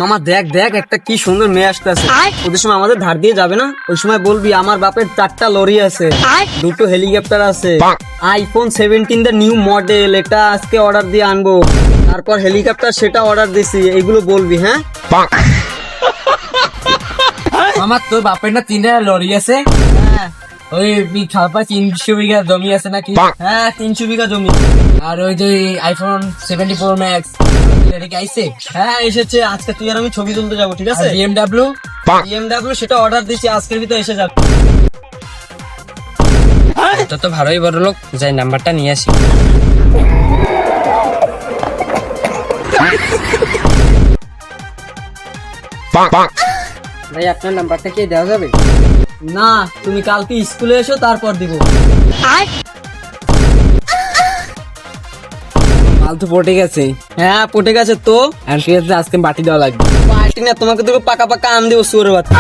মামা দেখ দেখ একটা কি সুন্দর মেয়ে আসতেছে, ওদের সময় আমাদের ধার দিয়ে যাবে না? ওই সময় বলবি আমার বাপের 4টা লরি আছে, 2টো হেলিকপ্টার আছে, আইফোন 17 দ্য নিউ মডেল, এটা আজকে অর্ডার দিয়ে আনবো, তারপর হেলিকপ্টার সেটা অর্ডার দিছি, এগুলো বলবি। হ্যাঁ আমার তোর বাপের না 3টা লরি আছে, ওই খালপা 300 বিঘা জমি আছে নাকি? হ্যাঁ 300 বিঘা জমি। আর ওই যে আইফোন 74 ম্যাক্স এটা আইছে। হ্যাঁ এসেছে, আজকে তুই আর আমি ছবি তুলতে যাবো, ঠিক আছে? BMW BMW সেটা অর্ডার দিছি, আজকের ভিতরে এসে যাবে। তো তো ভালোই বড় লোক, যাই নাম্বারটা নিয়ে আসি। ভাই আপনার নাম্বারটা কি দেওয়া যাবে? না, তুমি কালকে স্কুলে এসো, তারপর দিব। মাল তো পটে গেছে। হ্যাঁ পটে গেছে তো। আর ঠিক আছে, আজকে বাটি দেওয়া লাগবে। পার্টি না, তোমাকে দেবো পাকা পাকা আম দেবো, সুরের বাচ্চা।